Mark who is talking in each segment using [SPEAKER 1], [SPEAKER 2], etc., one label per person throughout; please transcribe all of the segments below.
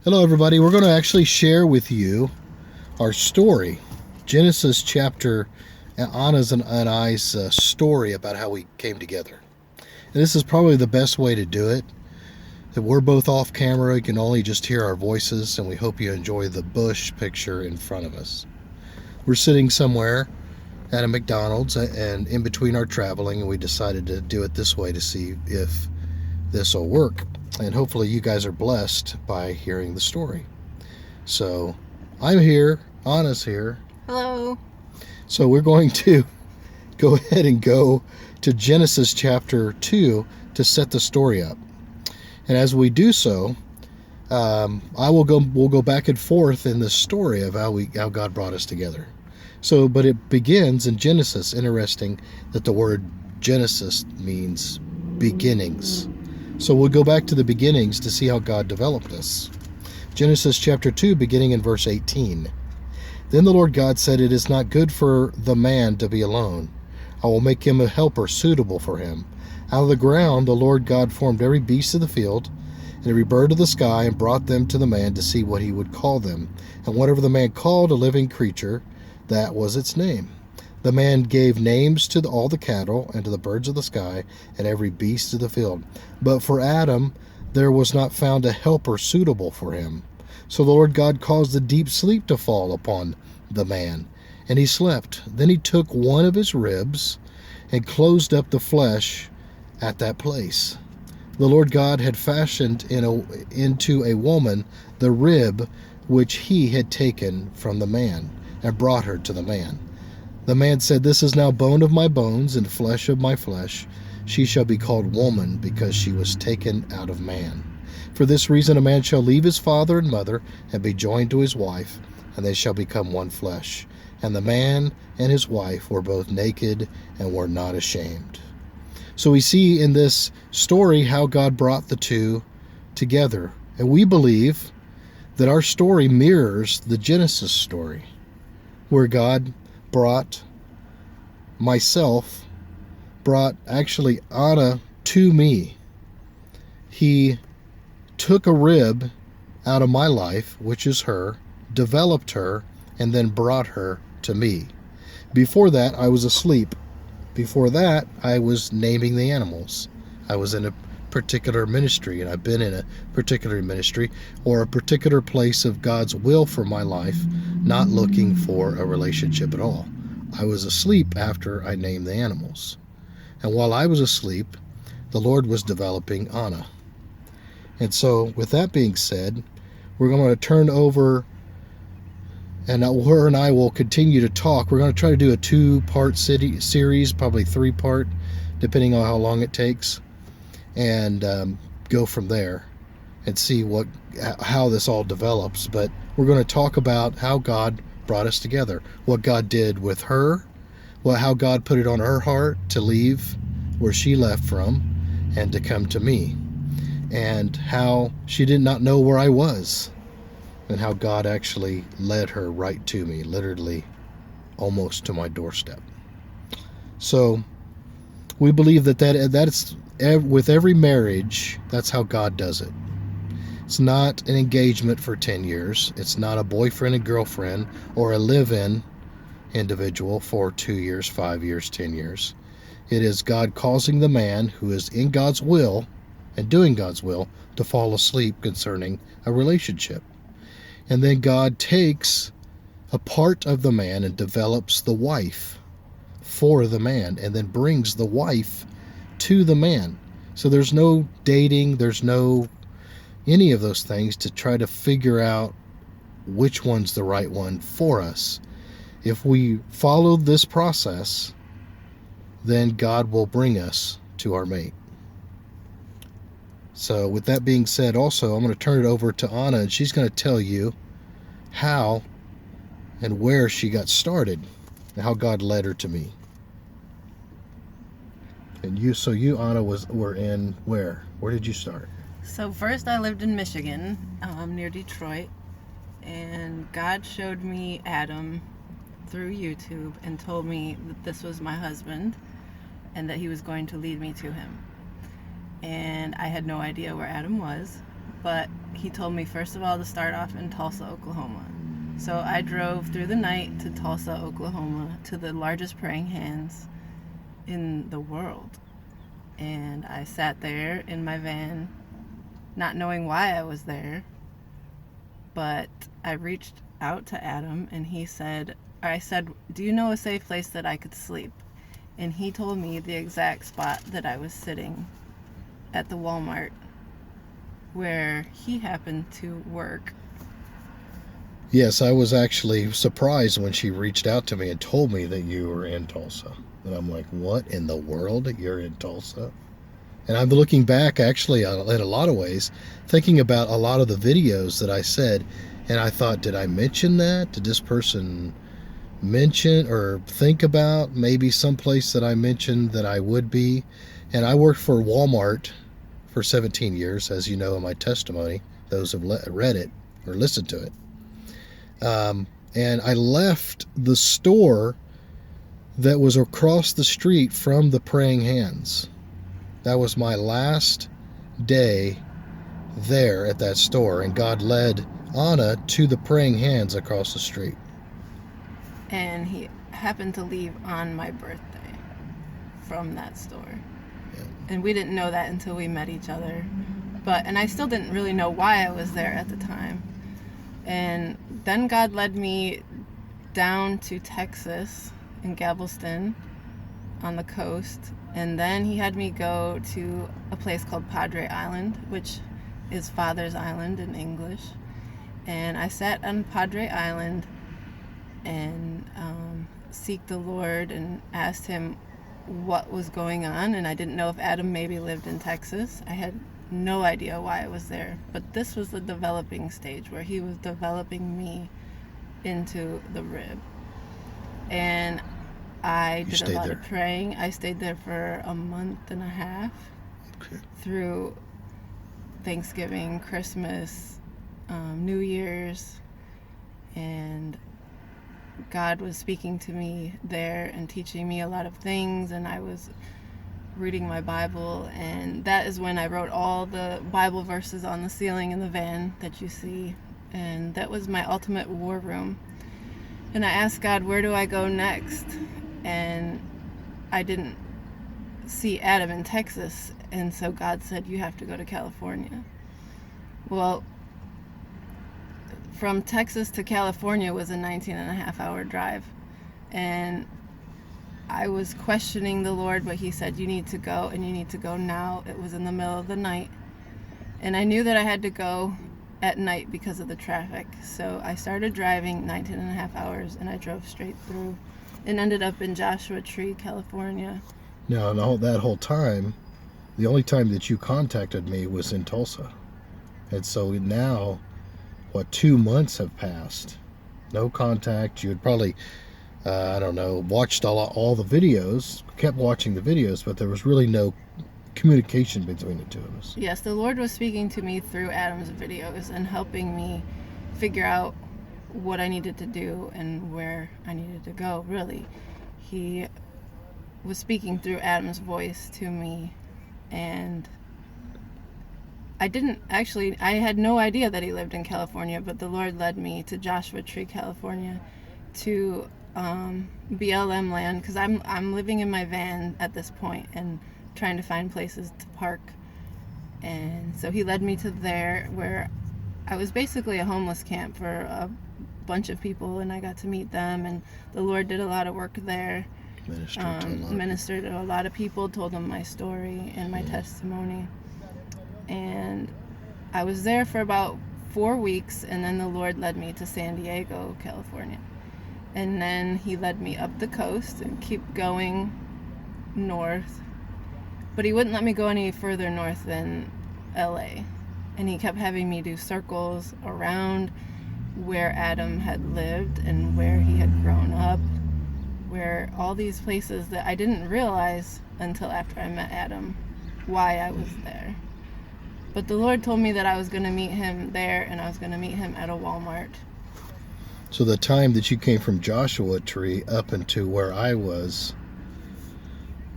[SPEAKER 1] Hello, everybody. We're going to actually share with you our story, Genesis chapter, Anna's and I's story about how we came together. And this is probably the best way to do it. That we're both off camera, you can only just hear our voices, and we hope you enjoy the bush picture in front of us. We're sitting somewhere at a McDonald's, and in between our traveling, and we decided to do it this way to see if this will work. And hopefully you guys are blessed by hearing the story. So I'm here, Anna's here.
[SPEAKER 2] Hello.
[SPEAKER 1] So we're going to go ahead and go to Genesis chapter 2 to set the story up. And as we do so, we'll go back and forth in the story of how God brought us together. So, but it begins in Genesis. Interesting that the word Genesis means beginnings. So we'll go back to the beginnings to see how God developed us. Genesis chapter 2, beginning in verse 18. Then the Lord God said, "It is not good for the man to be alone. I will make him a helper suitable for him." Out of the ground the Lord God formed every beast of the field and every bird of the sky and brought them to the man to see what he would call them. And whatever the man called a living creature, that was its name. The man gave names to all the cattle and to the birds of the sky and every beast of the field. But for Adam there was not found a helper suitable for him. So the Lord God caused a deep sleep to fall upon the man, and he slept. Then he took one of his ribs and closed up the flesh at that place. The Lord God had fashioned into a woman the rib which he had taken from the man, and brought her to the man. The man said, "This is now bone of my bones and flesh of my flesh. She shall be called woman, because she was taken out of man. For this reason a man shall leave his father and mother and be joined to his wife, and they shall become one flesh. And the man and his wife were both naked and were not ashamed." So we see in this story how God brought the two together. And we believe that our story mirrors the Genesis story, where God brought actually Anna to me. He took a rib out of my life, which is her, developed her, and then brought her to me. Before that, I was asleep. Before that, I was naming the animals. I was in a particular ministry, and I've been in a particular ministry or a particular place of God's will for my life, not looking for a relationship at all. I was asleep after I named the animals. And while I was asleep, the Lord was developing Anna. And so with that being said, we're going to turn over, and her and I will continue to talk. We're going to try to do a 2-part series, probably 3-part, depending on how long it takes, and go from there and see how this all develops. But we're going to talk about how God brought us together, what God did with her, how God put it on her heart to leave where she left from and to come to me, and how she did not know where I was, and how God actually led her right to me, literally almost to my doorstep. So we believe that's with every marriage, that's how God does it. It's not an engagement for 10 years. It's not a boyfriend and girlfriend or a live-in individual for 2 years, 5 years, 10 years. It is God causing the man who is in God's will and doing God's will to fall asleep concerning a relationship. And then God takes a part of the man and develops the wife for the man, and then brings the wife to the man. So there's no dating, there's no any of those things to try to figure out which one's the right one for us. If we follow this process, then God will bring us to our mate. So with that being said, also, I'm going to turn it over to Anna, and she's going to tell you how and where she got started and how God led her to me. And you, Anna, were in where? Where did you start?
[SPEAKER 2] So first I lived in Michigan, near Detroit, and God showed me Adam through YouTube and told me that this was my husband and that he was going to lead me to him. And I had no idea where Adam was, but he told me, first of all, to start off in Tulsa, Oklahoma. So I drove through the night to Tulsa, Oklahoma, to the largest praying hands in the world. And I sat there in my van, not knowing why I was there. But I reached out to Adam, and I said, do you know a safe place that I could sleep? And he told me the exact spot that I was sitting at the Walmart where he happened to work.
[SPEAKER 1] Yes, I was actually surprised when she reached out to me and told me that you were in Tulsa. And I'm like, what in the world? You're in Tulsa? And I'm looking back, actually, in a lot of ways, thinking about a lot of the videos that I said, and I thought, did I mention that? Did this person mention or think about maybe someplace that I mentioned that I would be? And I worked for Walmart for 17 years, as you know in my testimony, those who have read it or listened to it. And I left the store that was across the street from the Praying Hands. That was my last day there at that store, and God led Anna to the Praying Hands across the street.
[SPEAKER 2] And he happened to leave on my birthday from that store.
[SPEAKER 1] Yeah.
[SPEAKER 2] And we didn't know that until we met each other. And I still didn't really know why I was there at the time. And then God led me down to Texas in Galveston on the coast. And then he had me go to a place called Padre Island, which is Father's Island in English. And I sat on Padre Island and seeked the Lord and asked him what was going on. And I didn't know if Adam maybe lived in Texas. I had no idea why I was there. But this was the developing stage where he was developing me into the rib. And I did a lot of praying. I stayed there for a month and a half through Thanksgiving, Christmas, New Year's, and God was speaking to me there and teaching me a lot of things, and I was reading my Bible, and that is when I wrote all the Bible verses on the ceiling in the van that you see, and that was my ultimate war room. And I asked God, where do I go next? And I didn't see Adam in Texas, and so God said, you have to go to California. Well, from Texas to California was a 19-and-a-half-hour drive, and I was questioning the Lord, but he said, you need to go, and you need to go now. It was in the middle of the night, and I knew that I had to go at night because of the traffic. So I started driving 19-and-a-half hours, and I drove straight through and ended up in Joshua Tree, California.
[SPEAKER 1] Now, that whole time, the only time that you contacted me was in Tulsa. And so now, 2 months have passed. No contact. You had probably, watched all the videos, kept watching the videos, but there was really no communication between the two of us.
[SPEAKER 2] Yes, the Lord was speaking to me through Adam's videos and helping me figure out what I needed to do and where I needed to go, really. He was speaking through Adam's voice to me, and I had no idea that he lived in California, but the Lord led me to Joshua Tree, California, to BLM land, because I'm living in my van at this point and trying to find places to park. And so he led me to there, where I was basically a homeless camp for a bunch of people, and I got to meet them, and the Lord did a lot of work there. Ministered to a lot of people, told them my story and my testimony. And I was there for about 4 weeks, and then the Lord led me to San Diego, California. And then he led me up the coast and keep going north. But he wouldn't let me go any further north than LA. And he kept having me do circles around where Adam had lived and where he had grown up, where all these places that I didn't realize until after I met Adam why I was there. But the Lord told me that I was going to meet him there, and I was going to meet him at a Walmart.
[SPEAKER 1] So the time that you came from Joshua Tree up into where I was,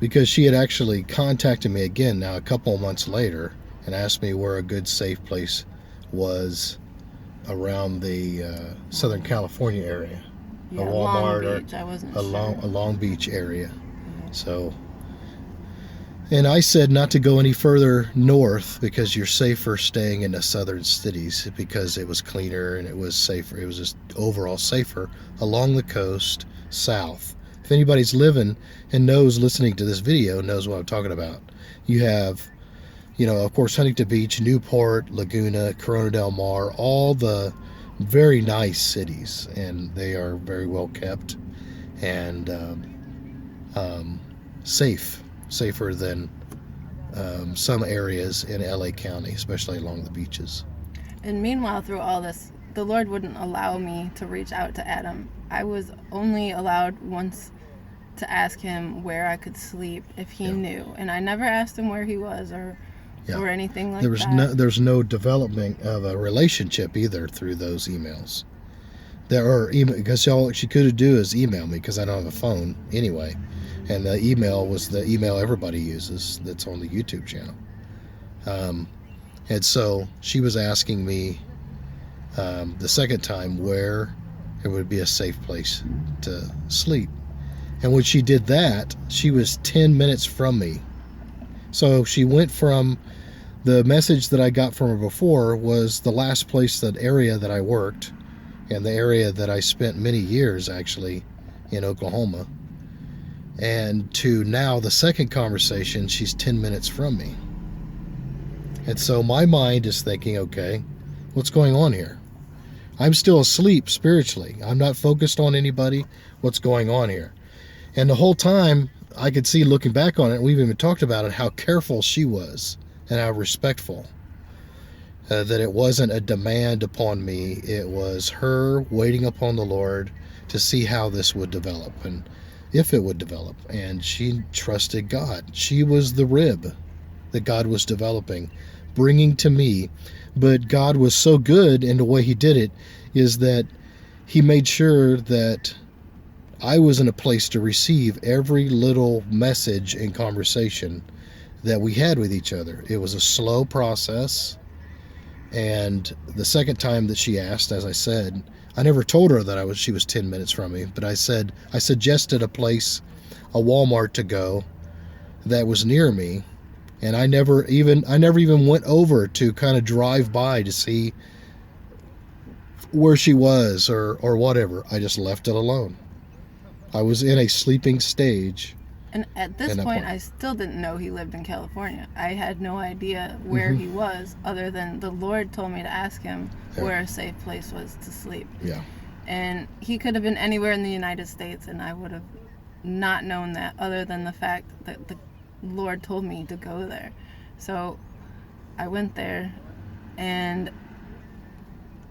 [SPEAKER 1] because she had actually contacted me again now a couple of months later and asked me where a good safe place was around the Southern California area,
[SPEAKER 2] Yeah,
[SPEAKER 1] a Walmart
[SPEAKER 2] Long Beach. I wasn't
[SPEAKER 1] or
[SPEAKER 2] sure.
[SPEAKER 1] a Long Beach area.
[SPEAKER 2] Yeah.
[SPEAKER 1] So, and I said not to go any further north because you're safer staying in the southern cities because it was cleaner and it was safer. It was just overall safer along the coast south. If anybody's living and knows, listening to this video, knows what I'm talking about. You have, you know, of course, Huntington Beach, Newport, Laguna, Corona del Mar, all the very nice cities, and they are very well kept and safer than some areas in LA County, especially along the beaches.
[SPEAKER 2] And meanwhile, through all this, the Lord wouldn't allow me to reach out to Adam. I was only allowed once to ask him where I could sleep if he knew, and I never asked him where he was or anything like that.
[SPEAKER 1] There's no development of a relationship either through those emails. There are because all she could do is email me because I don't have a phone anyway, and the email was the email everybody uses that's on the YouTube channel. And so she was asking me the second time where it would be a safe place to sleep. And when she did that, she was 10 minutes from me. So she went from the message that I got from her before was the last place, that area that I worked, and the area that I spent many years actually in Oklahoma, and to now the second conversation, she's 10 minutes from me. And so my mind is thinking, okay, what's going on here? I'm still asleep spiritually. I'm not focused on anybody. What's going on here? And the whole time I could see, looking back on it, we've even talked about it, how careful she was and how respectful. That it wasn't a demand upon me. It was her waiting upon the Lord to see how this would develop and if it would develop. And she trusted God. She was the rib that God was developing, bringing to me. But God was so good in the way he did it is that he made sure that I was in a place to receive every little message and conversation that we had with each other. It was a slow process. And the second time that she asked, as I said, I never told her that she was 10 minutes from me, but I suggested a place, a Walmart to go that was near me. And I never even went over to kind of drive by to see where she was or whatever. I just left it alone. I was in a sleeping stage.
[SPEAKER 2] And at this point, I still didn't know he lived in California. I had no idea where he was, other than the Lord told me to ask him where a safe place was to sleep.
[SPEAKER 1] Yeah.
[SPEAKER 2] And he could have been anywhere in the United States, and I would have not known that, other than the fact that the Lord told me to go there. So I went there, and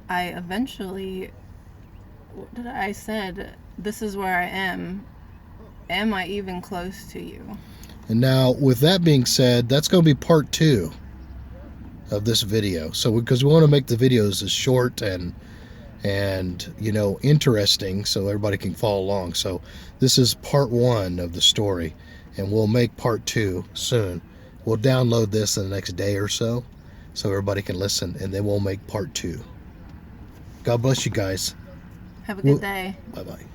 [SPEAKER 2] I eventually, I said, this is where I am. Am I even close to you?
[SPEAKER 1] And now, with that being said, that's going to be part 2 of this video. So, because we want to make the videos as short and interesting, so everybody can follow along. So, this is part 1 of the story, and we'll make part 2 soon. We'll download this in the next day or so everybody can listen, and then we'll make part 2. God bless you guys.
[SPEAKER 2] Have a good day.
[SPEAKER 1] Bye-bye.